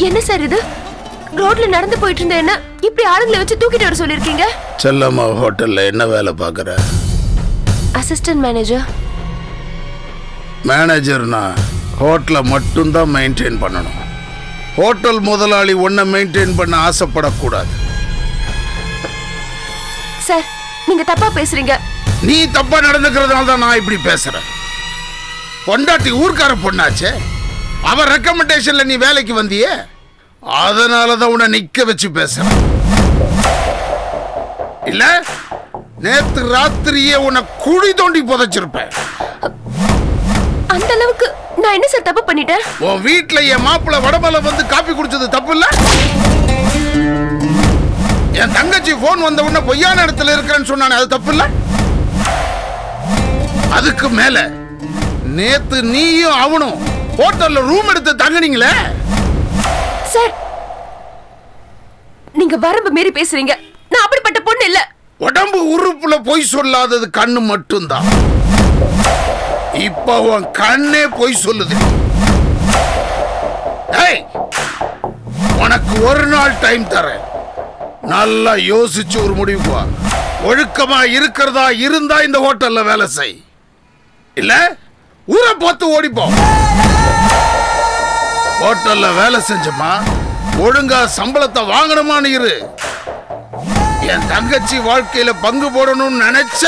என்ன சார் இது? ரோட்ல நடந்து போயிட்டு இருந்த என்ன இப்படி ஆளுங்களை வச்சு தூக்கிட்டு வர சொல்லிருக்கீங்க? செல்லம்மா ஹோட்டல்ல என்ன வேலை பார்க்குற? Assistant manager. மேனேஜர்னா ஹோட்டலை மட்டும்தான் மெயின்டைன் பண்ணணும். ஹோட்டல் முதலாளி ஒன்றை மெயின்டைன் பண்ண ஆசைப்படக்கூடாது. சார், நீங்க தப்பா பேசுறீங்க. நீ தப்பா நடந்துக்கிறதுனால தான் நான் இப்படி பேசுறேன். பொண்டாட்டி ஊர்க்கார பொண்ணாச்சே, அவ ரெக்கமெண்டேஷன்ல நீ வேலைக்கு வந்தியே, அதனாலதான் உன்னை நிக்க வச்சு பேசுறேன். இல்ல நேத்து ராத்திரியே உன்னை குழி தோண்டி புதைச்சிருப்பேன். அந்த அளவுக்கு நான் என்ன சார் தப்பு பண்ணிட்டேன்? உன் வீட்டுல என் மாப்பிள்ள வடமலை வந்து காப்பி குடிச்சது தப்பு இல்ல? என் தங்கச்சி போன் வந்த உடனே பொய்யான இடத்துல இருக்கிறேன்னு சொன்னானே, அது தப்பு இல்ல? அதுக்கு மேல நேத்து நீயும் அவனும் ஹோட்டல்ல ரூம் எடுத்து தங்குனீங்களே. சார், நீங்க வரம்பு மீறி பேசுறீங்க. நான் அப்படிப்பட்ட பொண்ணு இல்ல. உடம்பு உறுப்புல பொய் சொல்லாதது கண்ணு மட்டும்தான். இப்ப உன் கண்ணே பொய் சொல்லுது. உனக்கு ஒரு நாள் டைம் தரேன். நல்லா யோசிச்சு ஒரு முடிவுக்கு வா. ஒழுக்கமா இருக்கிறதா இருந்தா இந்த ஹோட்டல்ல வேலை செய், இல்ல ஊரை பார்த்து ஓடிப்போம். ஹோட்டல்ல வேலை செஞ்சமா ஒழுங்கா சம்பளத்தை வாங்கணுமான்னு இரு. என் தங்கச்சி வாழ்க்கையில பங்கு போடணும்னு நினைச்ச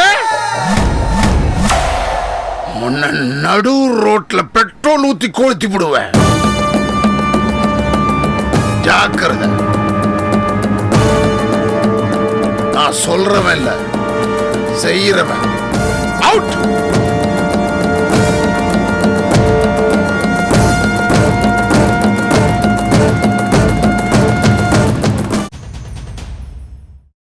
முன்ன நடு ரோட்ல பெட்ரோல் ஊத்தி கொளுத்தி விடுவேன். ஜாக்கிரதை. நான் சொல்றவன் இல்ல, செய்யறவன். அவுட்.